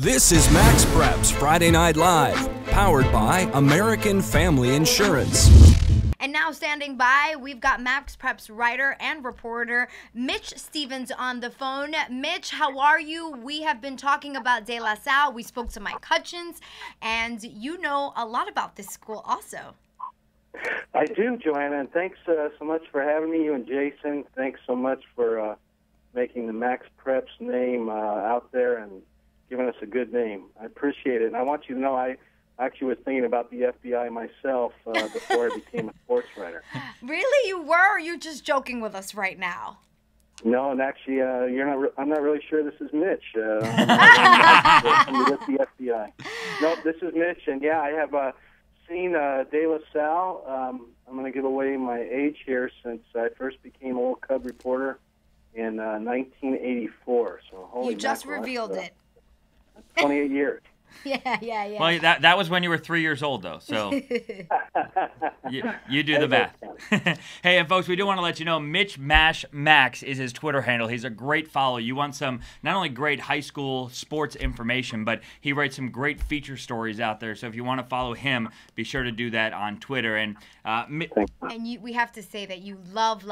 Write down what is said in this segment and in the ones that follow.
This is MaxPreps Friday Night Live, powered by American Family Insurance. And now standing by, we've got MaxPreps writer and reporter Mitch Stevens on the phone. Mitch, how are you? We have been talking about De La Salle. We spoke to Mike Hutchins, and you know a lot about this school also. I do, Joanna, and thanks so much for having me, you and Jason. Thanks so much for making the MaxPreps name out there and giving us a good name. I appreciate it. And I want you to know I actually was thinking about the FBI myself before I became a sports writer. Really? You were? Or are you just joking with us right now? No, and actually, I'm not really sure this is Mitch. With the FBI. No, this is Mitch, and yeah, I have seen De La Salle. I'm going to give away my age here since I first became a little Cub reporter in 1984. So holy you just mackerel, revealed it. 28 years. Yeah. Well, that was when you were 3 years old, though, so you do the math. Hey, and folks, we do want to let you know Mitch Max is his Twitter handle. He's a great follow. You want some not only great high school sports information, but he writes some great feature stories out there. So if you want to follow him, be sure to do that on Twitter. And we have to say that you love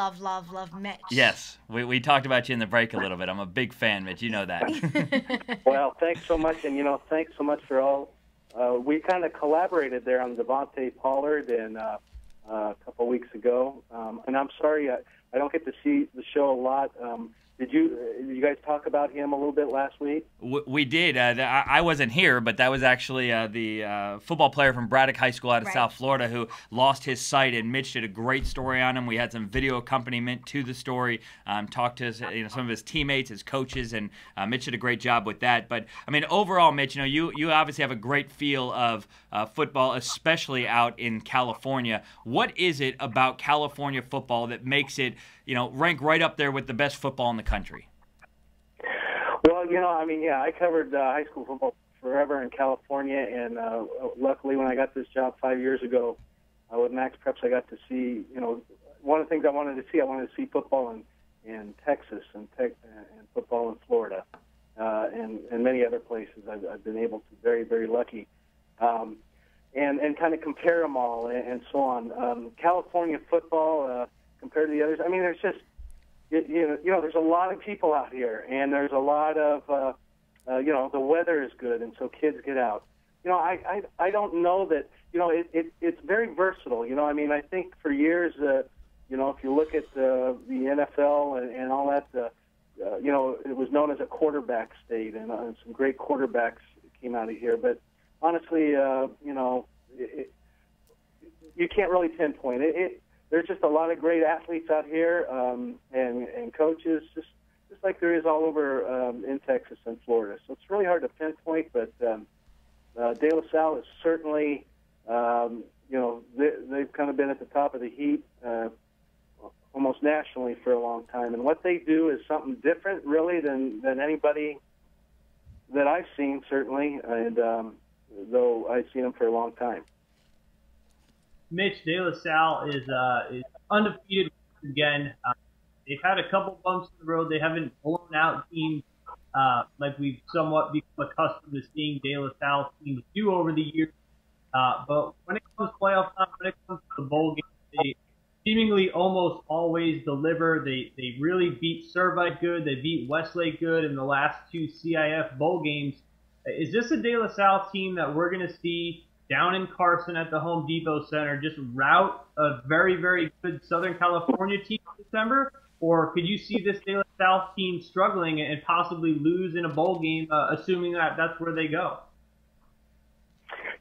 Mitch. Yes, we talked about you in the break a little bit. I'm a big fan, Mitch. You know that. Well, thanks so much, and thanks so much for all. We kind of collaborated there on Devontae Pollard and a couple weeks ago, and I'm sorry I don't get to see the show a lot. Did you guys talk about him a little bit last week? We did. I wasn't here, but that was actually the football player from Braddock High School out of South Florida who lost his sight, and Mitch did a great story on him. We had some video accompaniment to the story, talked to some of his teammates, his coaches, and Mitch did a great job with that. But, I mean, overall, Mitch, you obviously have a great feel of football, especially out in California. What is it about California football that makes it rank right up there with the best football in the country? Well, I covered high school football forever in California, and luckily when I got this job 5 years ago with MaxPreps, I got to see, one of the things I wanted to see football in Texas and football in Florida and many other places. I've been able to, very, very lucky, and kind of compare them all and so on. California football compared to the others, there's just, there's a lot of people out here, and there's a lot of, the weather is good, and so kids get out. I don't know that, it's very versatile. I think for years, if you look at the NFL and all that, it was known as a quarterback state, and some great quarterbacks came out of here. But honestly, you can't really pinpoint it. There's just a lot of great athletes out here, and coaches, just like there is all over in Texas and Florida. So it's really hard to pinpoint, but De La Salle is certainly, they've kind of been at the top of the heap almost nationally for a long time. And what they do is something different, really, than anybody that I've seen, certainly, and though I've seen them for a long time. Mitch, De La Salle is undefeated once again. They've had a couple bumps in the road. They haven't blown out teams like we've somewhat become accustomed to seeing De La Salle teams do over the years. But when it comes to playoff time, when it comes to the bowl game, they seemingly almost always deliver. They really beat Servite good. They beat Westlake good in the last two CIF bowl games. Is this a De La Salle team that we're going to see down in Carson at the Home Depot Center just rout a very, very good Southern California team in December? Or could you see this De La Salle team struggling and possibly lose in a bowl game, assuming that that's where they go?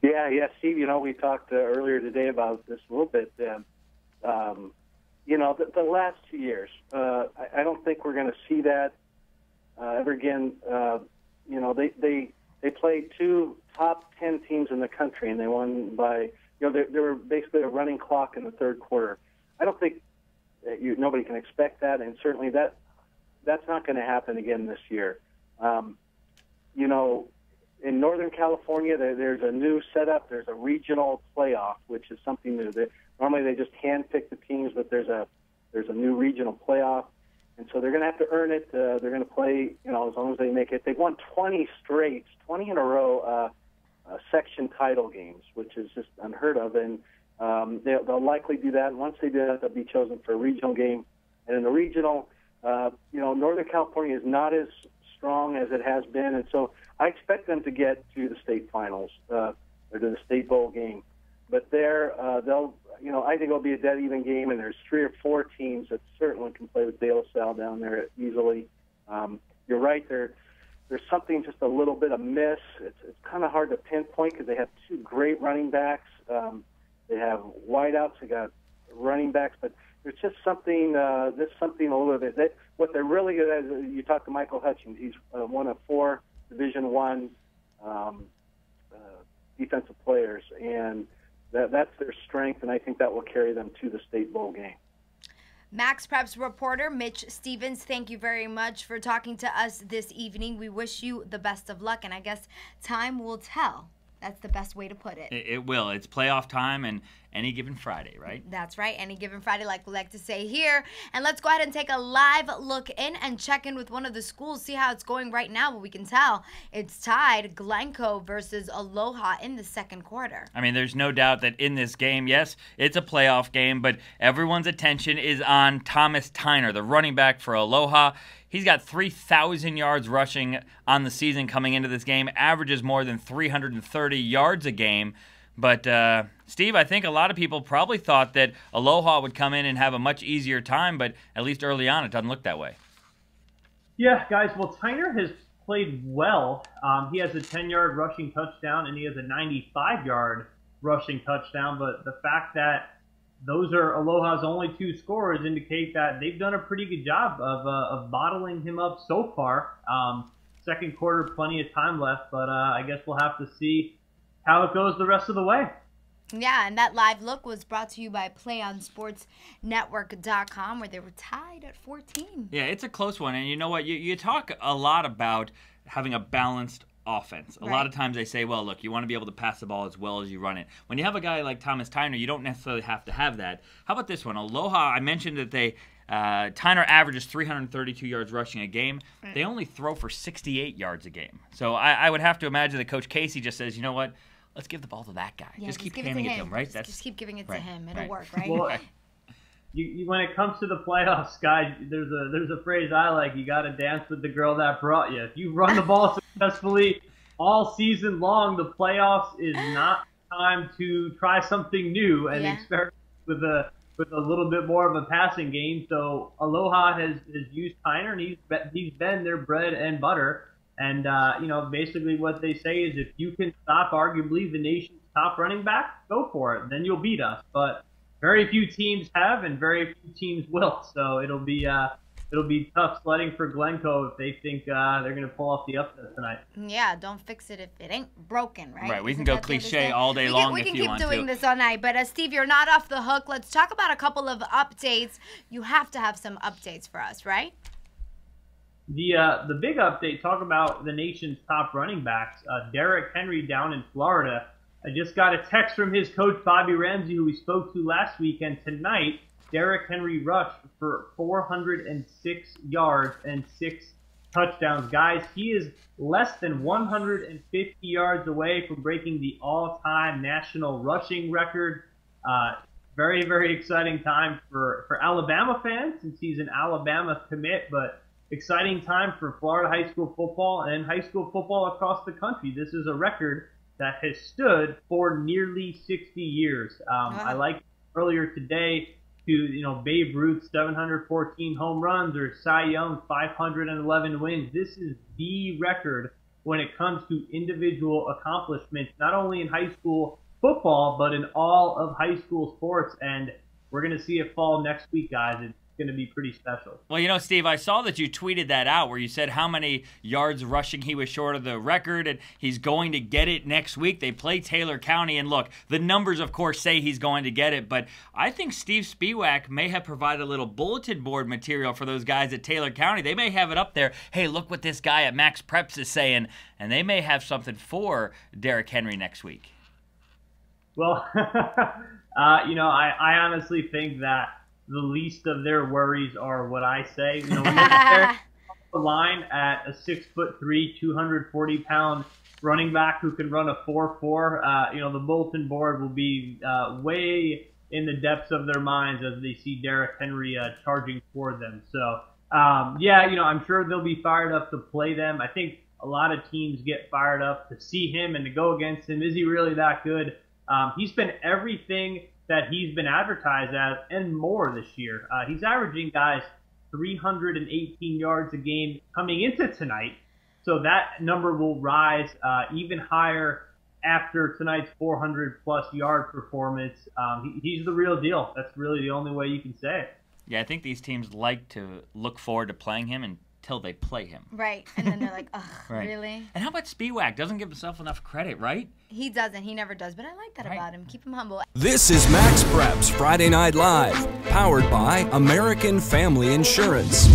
Yeah, Steve, we talked earlier today about this a little bit. The last 2 years, I don't think we're going to see that ever again. They played two top 10 teams in the country, and they won by, they were basically a running clock in the third quarter. I don't think nobody can expect that, and certainly that's not going to happen again this year. In Northern California, there's a new setup. There's a regional playoff, which is something new. Normally they just handpick the teams, but there's a new regional playoff. And so they're going to have to earn it. They're going to play, as long as they make it. They've won 20 straight, 20 in a row section title games, which is just unheard of. And they'll likely do that. And once they do that, they'll be chosen for a regional game. And in the regional, Northern California is not as strong as it has been. And so I expect them to get to the state finals or to the state bowl game. But I think it'll be a dead even game, and there's 3 or 4 teams that certainly can play with De La Salle down there easily. You're right, there's something just a little bit amiss. It's kind of hard to pinpoint because they have 2 great running backs. They have wideouts. They got running backs, but there's just something. There's something a little bit. What they're really good at. You talk to Michael Hutchins. He's one of 4 Division I defensive players, and that's their strength, and I think that will carry them to the state bowl game. MaxPreps reporter Mitch Stevens, thank you very much for talking to us this evening. We wish you the best of luck, and I guess time will tell. That's the best way to put it. It will. It's playoff time and any given Friday, right? That's right. Any given Friday, like we like to say here. And let's go ahead and take a live look in and check in with one of the schools, see how it's going right now. But we can tell it's tied, Glencoe versus Aloha in the second quarter. I mean, there's no doubt that in this game, yes, it's a playoff game, but everyone's attention is on Thomas Tyner, the running back for Aloha. He's got 3,000 yards rushing on the season coming into this game, averages more than 330 yards a game. But, Steve, I think a lot of people probably thought that Aloha would come in and have a much easier time, but at least early on it doesn't look that way. Yeah, guys, well, Tyner has played well. He has a 10-yard rushing touchdown, and he has a 95-yard rushing touchdown. But the fact that those are Aloha's only 2 scorers indicate that they've done a pretty good job of bottling him up so far. Second quarter, plenty of time left, but I guess we'll have to see how it goes the rest of the way. Yeah, and that live look was brought to you by PlayOnSportsNetwork.com, where they were tied at 14. Yeah, it's a close one, and you know what? You talk a lot about having a balanced offense. A lot of times they say, well, look, you want to be able to pass the ball as well as you run it. When you have a guy like Thomas Tyner, you don't necessarily have to have that. How about this one? Aloha, I mentioned that Tyner averages 332 yards rushing a game. They only throw for 68 yards a game. So I would have to imagine that Coach Casey just says, you know what? Let's give the ball to that guy. Yeah, just keep handing it to him, right? Just keep giving it to him. It'll work, right? Well, when it comes to the playoffs, guys, there's a phrase I like. You got to dance with the girl that brought you. If you run the ball successfully all season long, the playoffs is not time to try something new and experiment with a little bit more of a passing game. So Aloha has used Tyner, and he's been their bread and butter. And basically what they say is if you can stop arguably the nation's top running back, go for it. Then you'll beat us. But very few teams have, and very few teams will. So it'll be tough sledding for Glencoe if they think they're going to pull off the upset tonight. Yeah, don't fix it if it ain't broken, right? Right, we can go cliche all day long if you want to. We can keep doing this all night. But Steve, you're not off the hook. Let's talk about a couple of updates. You have to have some updates for us, right? The big update, talk about the nation's top running backs. Derrick Henry down in Florida. I just got a text from his coach, Bobby Ramsey, who we spoke to last week, and tonight Derrick Henry rushed for 406 yards and 6 touchdowns. Guys, he is less than 150 yards away from breaking the all-time national rushing record. Very, very exciting time for Alabama fans since he's an Alabama commit, but exciting time for Florida high school football and high school football across the country. This is a record that has stood for nearly 60 years. I like earlier today to Babe Ruth's 714 home runs or Cy Young 511 wins. This is the record when it comes to individual accomplishments, not only in high school football, but in all of high school sports. And we're going to see it fall next week, guys. It's going to be pretty special. Well, Steve, I saw that you tweeted that out where you said how many yards rushing he was short of the record, and he's going to get it next week. They play Taylor County, and look, the numbers, of course, say he's going to get it, but I think Steve Spiewak may have provided a little bulletin board material for those guys at Taylor County. They may have it up there. Hey, look what this guy at MaxPreps is saying, and they may have something for Derrick Henry next week. Well, I honestly think that the least of their worries are what I say. You know, when you're there the line at a 6'3", 240-pound running back who can run a 4.4, you know, the bulletin board will be way in the depths of their minds as they see Derrick Henry charging toward them. So, yeah, you know, I'm sure they'll be fired up to play them. I think a lot of teams get fired up to see him and to go against him. Is he really that good? He's been everything that he's been advertised as and more this year. He's averaging, guys, 318 yards a game coming into tonight. So that number will rise even higher after tonight's 400-plus yard performance. He's the real deal. That's really the only way you can say it. Yeah, I think these teams like to look forward to playing him until they play him. Right, and then they're like, ugh, right. Really? And how about Spiewak? Doesn't give himself enough credit, right? He doesn't. He never does, but I like that about him. Keep him humble. This is MaxPreps Friday Night Live, powered by American Family Insurance.